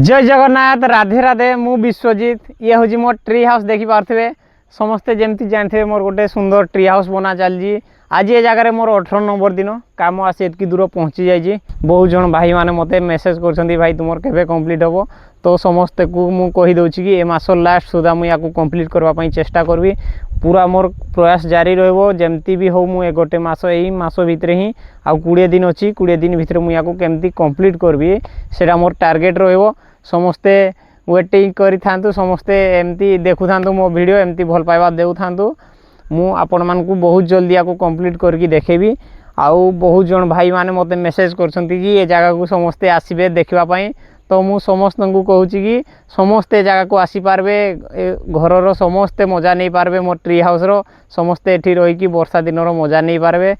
जय जगन्नाथ राधे राधे मु विश्वजित ये हूँ मोर ट्री हाउस देखी पारे समस्ते जमती जानते मोर गोटे सुंदर ट्री हाउस बना चलती आज ये जगह मोर 18 नंबर दिन काम आसी एतकी दूर पहुँची जाइए। बहुत जन भाई मैंने मत मेसेज कर भाई तुम केवे कंप्लीट हम तो समस्ते को मु कहीदे कि ए मास लास्ट सुधा मुझे कंप्लीट करने चेष्टा करी पूरा मोर प्रयास जारी रमती भी हो मुझे गोटे मास यही मास भितर ही आउ 20 दिन अच्छी 20 दिन भितर मुझे केमती कंप्लीट करबी सेटा मोर टार्गेट समस्ते वेटिंग करि थांतु समस्ते एमती देखु थांतु मो वीडियो एमती भल पाइबा देउ थांतु मु आपण मानकु बहुत जल्दी आको कंप्लीट करके देखेबी। आउ बहुत जन भाई माने मते मेसेज करछंती कि ए जगह को समस्ते आसीबे देखबा पई तो मु समस्त को कहूची कि समस्ते जगह को आसी पारबे घरर समस्ते मजा नहीं पारबे मोर ट्री हाउस रो समस्ते एठी रही कि वर्षा दिन रो मजा नहीं पारबे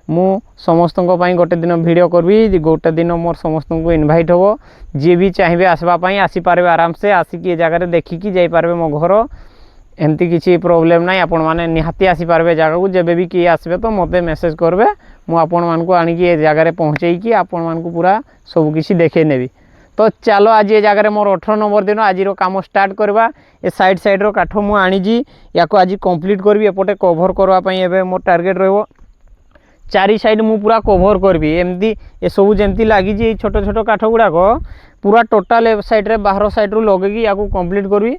मु समस्त गोटे दिन वीडियो करबी गोटे दिन मोर समस्त को इनभाइट हो जी भी चाहिए आसवाई आसीपारे आराम से आसिक ये जगह देखिकी जापारे मो घर एमती किसी प्रोब्लेम ना आपण मैंने निहाती आसीपारे जगह को जब भी किए आसबे तो मत मेसेज करेंगे मुझे आणिकी ये जगह पहुँचेकी आपण मानक पूरा सबकि देखे नेबी। तो चलो आज ये जगह मोर 18 नंबर दिन आज काम स्टार्ट करवा ए साइड साइड रो काठ मु आनीजी या आज कंप्लीट करबी एपटे कवर करवाई एबे मोर टार्गेट रहिबो चारि साइड मु पूरा कवर करबी एमती ए सब जमती लगी छोट छोट काठ गुड़ाक पूरा टोटाल ए साइड रे बाहर साइड रू लगे या कंप्लीट करबी।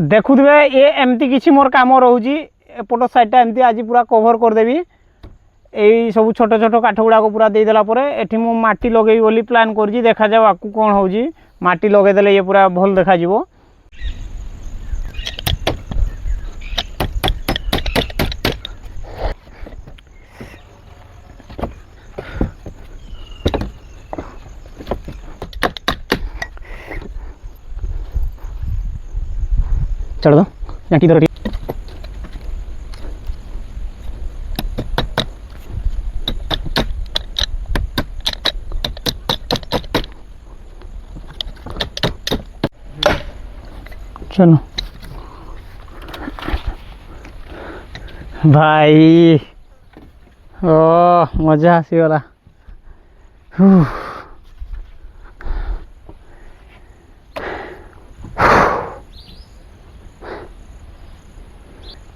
देखुवे ये एमती किसी मोर काम रोची एपट साइडटा एमती आज पूरा कवर करदेवी यही सब छोट छोट काठ गुड़ाक पूरा देदेला एठी मु माटी लगे बोली प्लान कर देखा जाओ आकु कौन होची माटी लगेदेले ये पूरा भल देखा जिवो। चढ़ दो यहाँ की तरह चलो भाई ओ मजा आसीगला।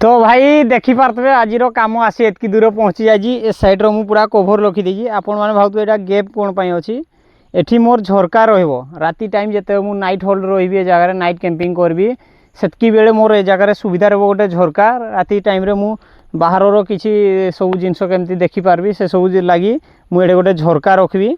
तो भाई देखी पारे आज काम आसी एतकी दूर पहुँची जाइए ए साइड रो मु पूरा कवर रखी देजी आपण माने भावतु एटा गैप कोन पई अछि एठी मोर झरका रहिबो राती टाइम जते मु नाइट होल्ड रहिबी ए जगह नाइट कैंपिंग करबी सेतकी बेले मोर ए जगह सुविधा रहबो गोटे झरका राती टाइम रे मु बाहर रो किछि सब जिंस केमती देखि पारबी से सब लागि मु एडे गोटे झरका रखबी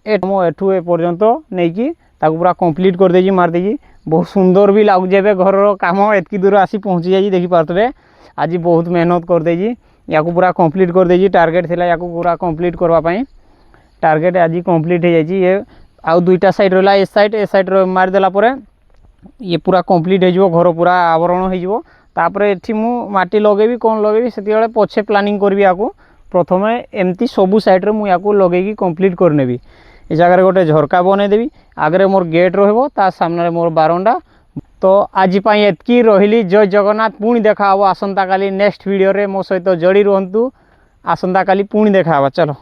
ए मो एठु ए पर्यंत नै कि ताकू पूरा कंप्लीट कर देजी मार देजी बहुत सुंदर भी लागु जेबे घर काम एतकी दूर आसी पहुँची जाइए देखी पारे आज बहुत मेहनत कर देजी या पूरा कंप्लीट कर देजी टार्गेट थिला या पूरा कंप्लीट करवाई टार्गेट आज कंप्लीट हो जाइए ये आउ दुईटा साइड रहा ए साइड मारिदेला ये पूरा कंप्लीट हो घर पूरा आवरण होपर एठी मु माटी लगेबी कौन लगेबी से पछे प्लानिंग करी या प्रथम एमती सबू साइड रे मु या लगे कंप्लीट करनेबी ए जगह गोटे झरका बनईदेवी आगे मोर गेट रो सामने मोर बारंडा। तो आज एतकी रही जय जगन्नाथ पुणी देखा आसंता काली नेक्स्ट वीडियो रे मो सहित जोड़ी रुहतु आसंता काली पुणी देखा चलो।